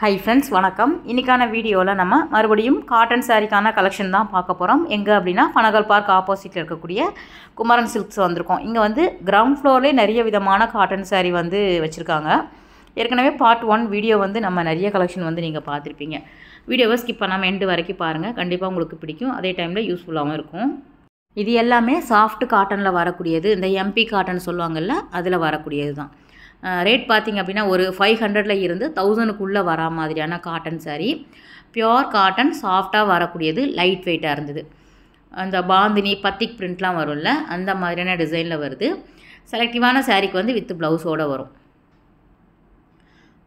Hi friends, வணக்கம். இன்றைக்கான வீடியோவில் நம்ம மறுபடியும் காட்டன் சாரீக்கான கலெக்ஷன் தான் பார்க்க போகிறோம். எங்கே அப்படின்னா பனகல் பார்க் ஆப்போசிட்டில் இருக்கக்கூடிய குமரன் சில்க்ஸ் வந்திருக்கோம். இங்கே வந்து கிரவுண்ட் ஃப்ளோர்லேயே நிறைய விதமான காட்டன் சாரீ வந்து வச்சுருக்காங்க. ஏற்கனவே பார்ட் 1 வீடியோ வந்து நம்ம நிறைய கலெக்ஷன் வந்து நீங்கள் பார்த்துருப்பீங்க. வீடியோவை ஸ்கிப் பண்ணாமல் எண்டு வரைக்கும் பாருங்கள். கண்டிப்பாக உங்களுக்கு பிடிக்கும், அதே டைமில் யூஸ்ஃபுல்லாகவும் இருக்கும். இது எல்லாமே சாஃப்ட் காட்டனில் வரக்கூடியது. இந்த எம்பி காட்டன் சொல்லுவாங்கள்ல, அதில் வரக்கூடியது தான். ரேட் பார்த்திங்க அப்படின்னா ஒரு 500 இருந்து 1000க்குள்ளே வரா மாதிரியான காட்டன் சாரீ. பியோர் காட்டன், சாஃப்டாக வரக்கூடியது, லைட் வெயிட்டாக இருந்தது. அந்த பாந்தினி பத்திக் பிரிண்ட்லாம் வரும்ல, அந்த மாதிரியான டிசைனில் வருது. செலக்டிவான சாரீக்கு வந்து வித் ப்ளவுஸோடு வரும்.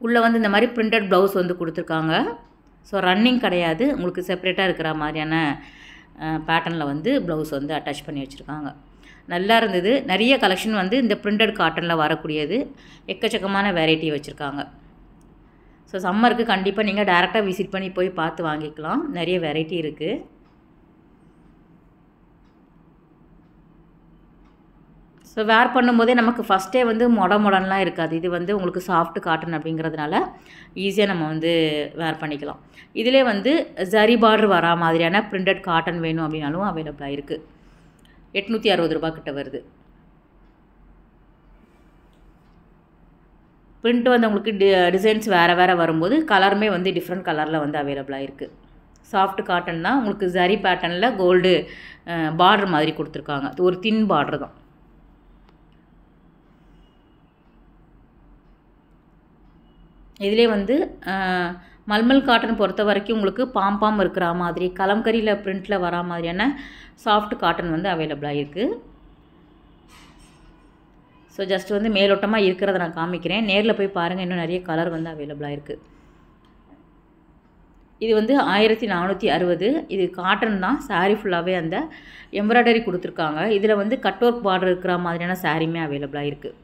உள்ளே வந்து இந்த மாதிரி பிரிண்டட் ப்ளவுஸ் வந்து கொடுத்துருக்காங்க. ஸோ ரன்னிங் கிடையாது, உங்களுக்கு செப்பரேட்டாக இருக்கிற மாதிரியான பேட்டர்னில் வந்து ப்ளவுஸ் வந்து அட்டாச் பண்ணி வச்சுருக்காங்க. நல்லா இருந்தது. நிறைய கலெக்ஷன் வந்து இந்த பிரிண்டட் காட்டனில் வரக்கூடியது, எக்கச்சக்கமான வெரைட்டி வச்சுருக்காங்க. ஸோ சம்மருக்கு கண்டிப்பாக நீங்கள் டேரெக்டாக விசிட் பண்ணி போய் பார்த்து வாங்கிக்கலாம். நிறைய வெரைட்டி இருக்குது. ஸோ வேர் பண்ணும்போதே நமக்கு ஃபஸ்ட்டே வந்து மொடன்லாம் இருக்காது. இது வந்து உங்களுக்கு சாஃப்ட் காட்டன் அப்படிங்கிறதுனால ஈஸியாக நம்ம வந்து வேர் பண்ணிக்கலாம். இதிலே வந்து ஜரி பார்டர் வரா மாதிரியான பிரிண்டட் காட்டன் வேணும் அப்படின்னாலும் அவைலபிளாக இருக்குது. 860 ரூபா கிட்ட வருது. பிரிண்ட் வந்து உங்களுக்கு டிசைன்ஸ் வேறு வரும்போது கலருமே வந்து டிஃப்ரெண்ட் கலரில் வந்து அவைலபிளாக இருக்குது. சாஃப்ட் காட்டன் தான். உங்களுக்கு ஜரி பேட்டர்னில் கோல்டு பார்டர் மாதிரி கொடுத்துருக்காங்க. ஒரு தின் பார்டர் தான். இதிலே வந்து மல்மல் காட்டன் பொறுத்த வரைக்கும் உங்களுக்கு பாம்பாம் இருக்கிற மாதிரி, கலம்கரியில் பிரிண்டில் வரா மாதிரியான சாஃப்ட் காட்டன் வந்து அவைலபிளாக இருக்குது. ஸோ ஜஸ்ட் வந்து மேலோட்டமாக இருக்கிறத நான் காமிக்கிறேன். நேரில் போய் பாருங்கள், இன்னும் நிறைய கலர் வந்து அவைலபிளாக இருக்குது. இது வந்து 1460. இது காட்டன் தான். சாரீ ஃபுல்லாகவே அந்த எம்ப்ராய்டரி கொடுத்துருக்காங்க. இதில் வந்து கட் ஒர்க் பார்டர் இருக்கிற மாதிரியான சாரீமே அவைலபிளாக இருக்குது.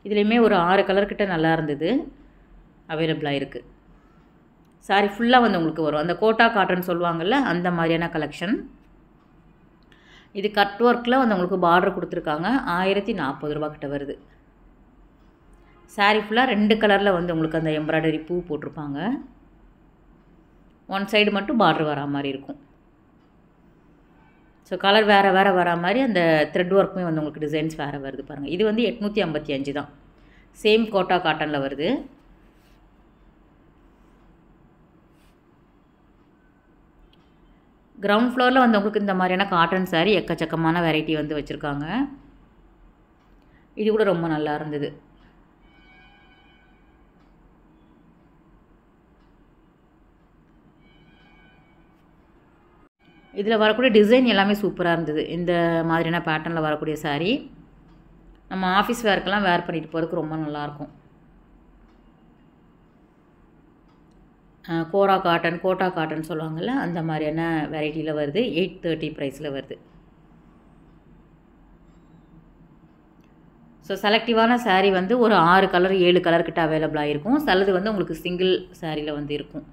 இதுலேயுமே ஒரு 6 கலர் கிட்ட நல்லா இருந்தது, அவைலபிளாக இருக்குது. சாரீ ஃபுல்லாக வந்து உங்களுக்கு வரும். அந்த கோட்டா காட்டன் சொல்லுவாங்கள்ல, அந்த மாதிரியான கலெக்ஷன். இது கட் ஒர்க்கில் வந்து உங்களுக்கு பார்டர் கொடுத்துருக்காங்க. 1040 ரூபா கிட்ட வருது. சாரீ ஃபுல்லாக 2 கலரில் வந்து உங்களுக்கு அந்த எம்ப்ராய்டரி பூ போட்டிருப்பாங்க. ஒன் சைடு மட்டும் பார்டர் வரா மாதிரி இருக்கும். ஸோ கலர் வேறு வரா மாதிரி அந்த த்ரெட் ஒர்க்குமே வந்து உங்களுக்கு டிசைன்ஸ் வேறு வருது பாருங்கள். இது வந்து 855 தான். சேம் கோட்டா காட்டனில் வருது. கிரவுண்ட் ஃப்ளோரில் வந்து உங்களுக்கு இந்த மாதிரியான காட்டன் சாரீ எக்கச்சக்கமான வெரைட்டி வந்து வச்சுருக்காங்க. இது கூட ரொம்ப நல்லா இருந்தது. இதில் வரக்கூடிய டிசைன் எல்லாமே சூப்பராக இருந்தது. இந்த மாதிரியான பேட்டர்னில் வரக்கூடிய சாரீ நம்ம ஆஃபீஸ் வேர்க்கெல்லாம் வேர் பண்ணிட்டு போகிறதுக்கு ரொம்ப நல்லாயிருக்கும். கோட்டா காட்டன் சொல்லுவாங்கள்ல, அந்த மாதிரியான வெரைட்டியில் வருது. 830 ப்ரைஸில் வருது. ஸோ செலக்டிவான சாரீ வந்து ஒரு 6 கலர் 7 கலர் கிட்ட அவைலபிளாக இருக்கும். சிலது வந்து உங்களுக்கு சிங்கிள் சாரியில் வந்து இருக்கும்.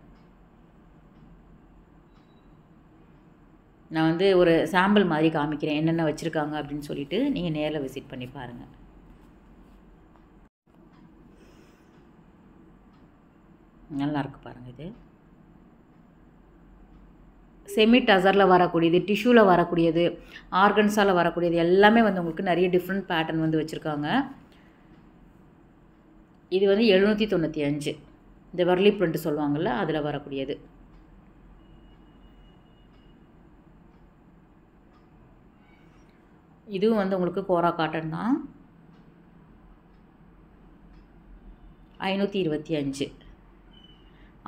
நான் வந்து ஒரு சாம்பிள் மாதிரி காமிக்கிறேன், என்னென்ன வச்சுருக்காங்க அப்படின்னு சொல்லிட்டு நீங்கள் நேரில் விசிட் பண்ணி பாருங்கள். நல்லாயிருக்கு பாருங்கள். இது செமி டசரில் வரக்கூடியது, டிஷ்யூவில் வரக்கூடியது, ஆர்கன்ஸாவில் வரக்கூடியது எல்லாமே வந்து உங்களுக்கு நிறைய டிஃப்ரெண்ட் பேட்டர்ன் வந்து வச்சுருக்காங்க. இது வந்து 795. இந்த வர்லி பிரிண்ட் சொல்லுவாங்கள்ல, அதில் வரக்கூடியது. இதுவும் வந்து உங்களுக்கு கோரா காட்டன் தான். 525.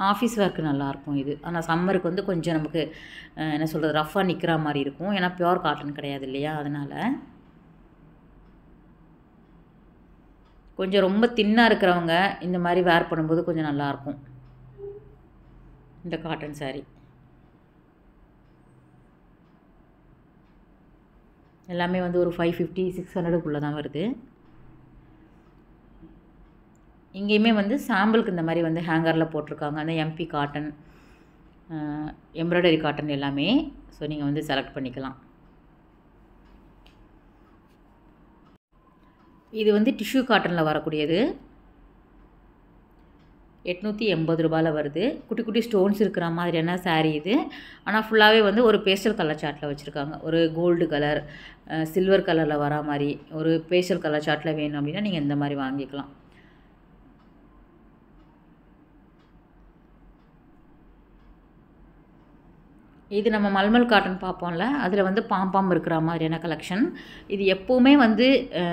ஆஃபீஸ் ஒர்க்கு நல்லாயிருக்கும் இது. ஆனால் சம்மருக்கு வந்து கொஞ்சம் நமக்கு என்ன சொல்கிறது, ரஃப்பாக நிற்கிற மாதிரி இருக்கும். ஏன்னா பியோர் காட்டன் கிடையாது இல்லையா, அதனால் கொஞ்சம் ரொம்ப தின்னாக இருக்கிறவங்க இந்த மாதிரி வேர் பண்ணும்போது கொஞ்சம் நல்லாயிருக்கும் இந்த காட்டன் சாரீ. எல்லாமே வந்து ஒரு 550 600க்குள்ளே தான் வருது. இங்கேயுமே வந்து சாம்பிளுக்கு இந்த மாதிரி வந்து ஹேங்கரில் போட்டிருக்காங்க. அந்த எம்பி காட்டன், எம்ப்ராய்டரி காட்டன் எல்லாமே. ஸோ நீங்கள் வந்து செலக்ட் பண்ணிக்கலாம். இது வந்து டிஷ்யூ காட்டனில் வரக்கூடியது. 880 ரூபாயில் வருது. குட்டி குட்டி ஸ்டோன்ஸ் இருக்கிற மாதிரியான சாரீ இது. ஆனால் ஃபுல்லாகவே வந்து ஒரு பேஸ்டல் கலர் சார்ட்டில் வச்சுருக்காங்க. ஒரு கோல்டு கலர், சில்வர் கலரில் வரா மாதிரி ஒரு பேஸ்டல் கலர் சார்ட்டில் வேணும் அப்படின்னா நீங்கள் இந்த மாதிரி வாங்கிக்கலாம். இது நம்ம மல்மல் காட்டன் பார்ப்போம்ல, அதில் வந்து பாம்பாம் இருக்கிற மாதிரியான கலெக்ஷன். இது எப்போவுமே வந்து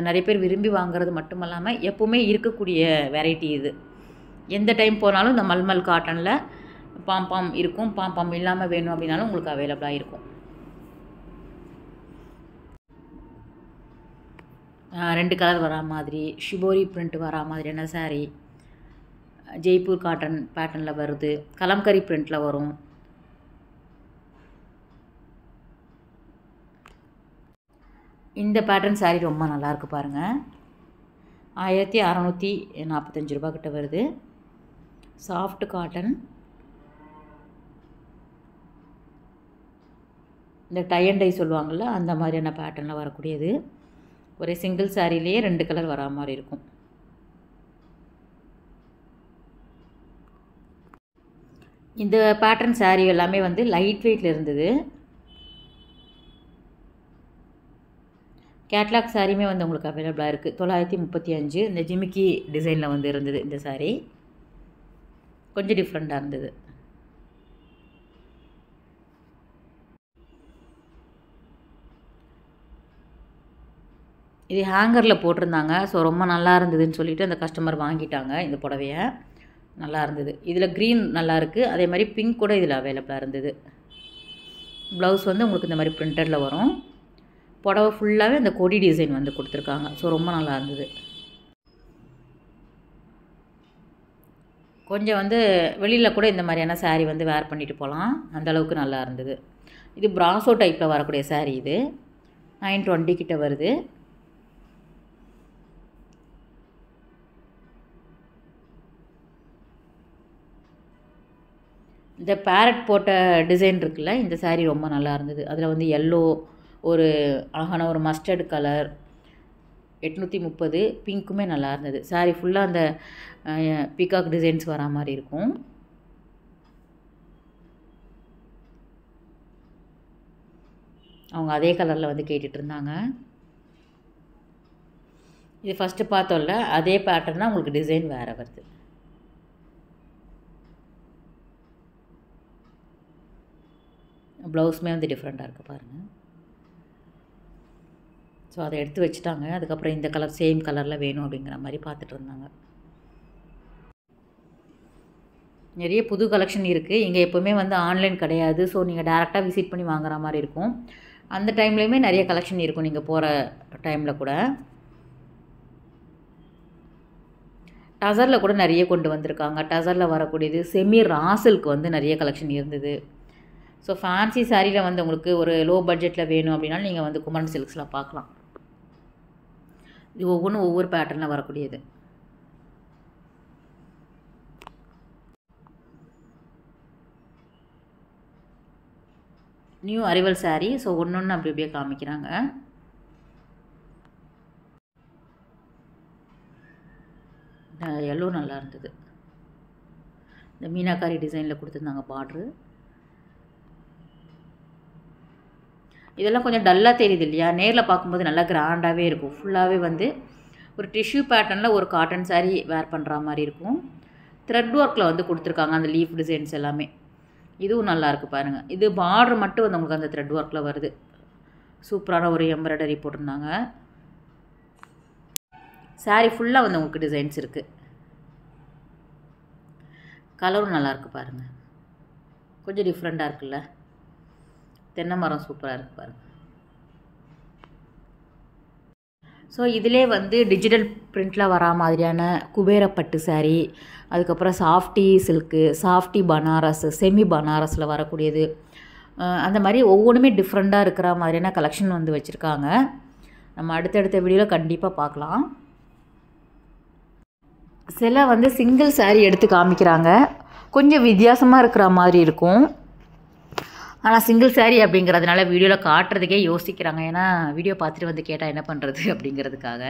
நிறைய பேர் விரும்பி வாங்குறது மட்டும் இல்லாமல் எப்போவுமே இருக்கக்கூடிய வெரைட்டி இது. எந்த டைம் போனாலும் இந்த மல்மல் காட்டனில் பாம்பாம் இருக்கும். பாம்பாம் இல்லாமல் வேணும் அப்படின்னாலும் உங்களுக்கு அவைலபிளாக இருக்கும். 2 கலர் வரா மாதிரி, ஷிபோரி பிரிண்ட் வரா மாதிரியான சாரீ, ஜெய்ப்பூர் காட்டன் பேட்டர்னில் வருது, கலம்கரி பிரிண்டில் வரும். இந்த பேட்டர்ன் சாரீ ரொம்ப நல்லாயிருக்கு பாருங்கள். 1645 ரூபா கிட்ட வருது. Soft cotton. இந்த டை அண்ட் டை சொல்லுவாங்கள்ல, அந்த மாதிரியான பேட்டர்னில் வரக்கூடியது. ஒரே சிங்கிள் சாரீலேயே 2 கலர் வரா மாதிரி இருக்கும். இந்த பேட்டர்ன் சாரீ எல்லாமே வந்து லைட் வெயிட்டில் இருந்தது. கேட்லாக் சாரியுமே வந்து உங்களுக்கு அவைலபிளாக இருக்குது. 935. இந்த ஜிமிக்கி டிசைனில் வந்து இருந்தது இந்த சாரீ. கொஞ்சம் டிஃப்ரெண்ட்டாக இருந்தது. இது ஹேங்கரில் போட்டிருந்தாங்க. ஸோ ரொம்ப நல்லா இருந்ததுன்னு சொல்லிவிட்டு அந்த கஸ்டமர் வாங்கிட்டாங்க இந்த புடவையை. நல்லா இருந்தது. இதில் க்ரீன் நல்லா இருக்குது. அதே மாதிரி பிங்க் கூட இதில் அவைலபிளாக இருந்தது. ப்ளவுஸ் வந்து உங்களுக்கு இந்த மாதிரி பிரிண்டடில் வரும். புடவை ஃபுல்லாகவே அந்த கொடி டிசைன் வந்து கொடுத்துருக்காங்க. ஸோ ரொம்ப நல்லா இருந்தது. கொஞ்சம் வந்து வெளியில் கூட இந்த மாதிரியான சாரீ வந்து வேர் பண்ணிட்டு போகலாம். அந்தளவுக்கு நல்லா இருந்தது. இது பிராசோ டைப்பில் வரக்கூடிய சாரீ. இது 920 கிட்ட வருது. இந்த பேரட் போட்ட டிசைன் இருக்குல்ல, இந்த சாரீ ரொம்ப நல்லா இருந்தது. அதில் வந்து எல்லோ, ஒரு அழகான ஒரு மஸ்டர்டு கலர், 830. பிங்க்குமே நல்லா இருந்தது. சாரீ ஃபுல்லாக அந்த பீகாக் டிசைன்ஸ் வரா மாதிரி இருக்கும். அவங்க அதே கலரில் வந்து கேட்டுட்டு இருந்தாங்க. இது ஃபஸ்ட்டு பார்த்தோம்ல, அதே பேட்டர்ன் தான் உங்களுக்கு டிசைன் வேறு வருது. ப்ளவுஸுமே வந்து டிஃப்ரெண்ட்டாக இருக்குது பாருங்கள். ஸோ அதை எடுத்து வச்சுட்டாங்க. அதுக்கப்புறம் இந்த கலர் சேம் கலரில் வேணும் அப்படிங்கிற மாதிரி பார்த்துட்டு இருந்தாங்க. நிறைய புது கலெக்ஷன் இருக்குது. இங்கே எப்போவுமே வந்து ஆன்லைன் கிடையாது. ஸோ நீங்கள் டேரெக்டாக விசிட் பண்ணி வாங்குற மாதிரி இருக்கும். அந்த டைம்லேயுமே நிறைய கலெக்ஷன் இருக்கும் நீங்கள் போகிற டைமில் கூட. டசரில் கூட நிறைய கொண்டு வந்திருக்காங்க. டசரில் வரக்கூடியது செமி ராசிலுக்கு வந்து நிறைய கலெக்ஷன் இருந்தது. ஸோ ஃபேன்சி சாரியில் வந்து உங்களுக்கு ஒரு லோ பட்ஜெட்டில் வேணும் அப்படின்னாலும் நீங்கள் வந்து குமரன் சில்க்ஸில் பார்க்கலாம். இது ஒவ்வொன்றும் ஒவ்வொரு பேட்டர்னில் வரக்கூடியது. New arrival sari. ஸோ ஒன்று ஒன்று அப்படி அப்படியே காமிக்கிறாங்க. எல்லோ நல்லா இருந்தது. இந்த மீனாக்காரி டிசைனில் கொடுத்துருந்தாங்க பார்ட்ரு. இதெல்லாம் கொஞ்சம் டல்லாக தெரியுது இல்லையா? நேரில் பார்க்கும்போது நல்லா கிராண்டாகவே இருக்கும். ஃபுல்லாகவே வந்து ஒரு டிஷ்யூ பேட்டர்னில் ஒரு காட்டன் சாரீ வேர் பண்ணுற மாதிரி இருக்கும். த்ரெட் ஒர்க்கில் வந்து கொடுத்துருக்காங்க அந்த லீஃப் டிசைன்ஸ் எல்லாமே. இதுவும் நல்லாயிருக்கு பாருங்கள். இது பார்டர் மட்டும் வந்து உங்களுக்கு அந்த த்ரெட் ஒர்க்கில் வருது. சூப்பரான ஒரு எம்ப்ராய்டரி போட்டிருந்தாங்க. சாரீ ஃபுல்லாக வந்து உங்களுக்கு டிசைன்ஸ் இருக்குது. கலரும் நல்லாயிருக்கு பாருங்கள். கொஞ்சம் டிஃப்ரெண்ட்டாக இருக்குல்ல? தென்னை மரம் சூப்பராக இருக்குது பாருங்கள். ஸோ இதிலே வந்து டிஜிட்டல் பிரிண்டில் வரா மாதிரியான குபேரப்பட்டு சாரீ, அதுக்கப்புறம் softy silk, softy Banaras, semi பனாரஸில் வரக்கூடியது, அந்த மாதிரி ஒவ்வொன்றுமே டிஃப்ரெண்ட்டாக இருக்கிற மாதிரியான கலெக்ஷன் வந்து வச்சுருக்காங்க. நம்ம அடுத்தடுத்த வீடியோவில் கண்டிப்பாக பார்க்கலாம். சில வந்து சிங்கிள் சாரீ எடுத்து காமிக்கிறாங்க. கொஞ்சம் வித்தியாசமாக இருக்கிற மாதிரி இருக்கும். ஆனால் சிங்கிள் சாரீ அப்படிங்கிறதுனால வீடியோவில் காட்டுறதுக்கே யோசிக்கிறாங்க. ஏன்னா வீடியோ பார்த்துட்டு வந்து கேட்டால் என்ன பண்ணுறது அப்படிங்கிறதுக்காக.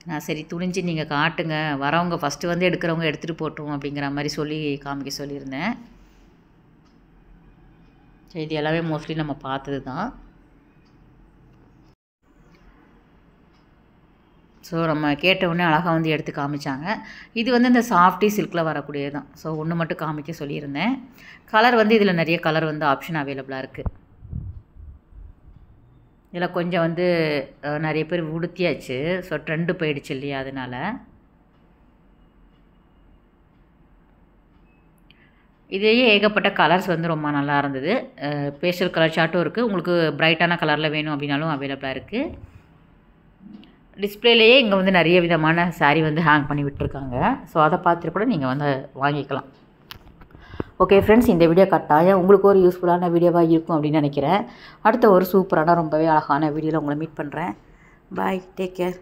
நான் சரி துணிஞ்சு நீங்கள் காட்டுங்க, வரவங்க ஃபஸ்ட்டு வந்து எடுக்கிறவங்க எடுத்துகிட்டு போட்டோம் அப்படிங்கிற மாதிரி சொல்லி காமிக்க சொல்லியிருந்தேன். சரி, இது எல்லாமே மோஸ்ட்லி நம்ம பார்த்தது தான். ஸோ நம்ம கேட்டவுடனே அழகாக வந்து எடுத்து காமிச்சாங்க. இது வந்து இந்த சாஃப்டி சில்கில் வரக்கூடியது தான். ஸோ ஒன்று மட்டும் காமிக்க சொல்லியிருந்தேன். கலர் வந்து இதில் நிறைய கலர் வந்து ஆப்ஷன் அவைலபிளாக இருக்குது. இதில் கொஞ்சம் வந்து நிறைய பேர் உடுத்தியாச்சு. ஸோ ட்ரெண்டு போயிடுச்சு இல்லையா, அதனால். இதையே ஏகப்பட்ட கலர்ஸ் வந்து ரொம்ப நல்லா இருந்தது. பேஸ்டல் கலர் சார்ட்டும் இருக்குது. உங்களுக்கு பிரைட்டான கலரில் வேணும் அப்படின்னாலும் அவைலபிளாக இருக்குது. டிஸ்பிளேலேயே இங்கே வந்து நிறைய விதமான சாரீ வந்து ஹேங் பண்ணி விட்டுருக்காங்க. ஸோ அதை பார்த்துட்டு கூட நீங்கள் வந்து வாங்கிக்கலாம். ஓகே ஃப்ரெண்ட்ஸ், இந்த வீடியோ கட்டாயம் உங்களுக்கு ஒரு யூஸ்ஃபுல்லான வீடியோவாக இருக்கும் அப்படின்னு நினைக்கிறேன். அடுத்த ஒரு சூப்பரான ரொம்பவே அழகான வீடியோவில் உங்களை மீட் பண்ணுறேன். பாய், டேக் கேர்.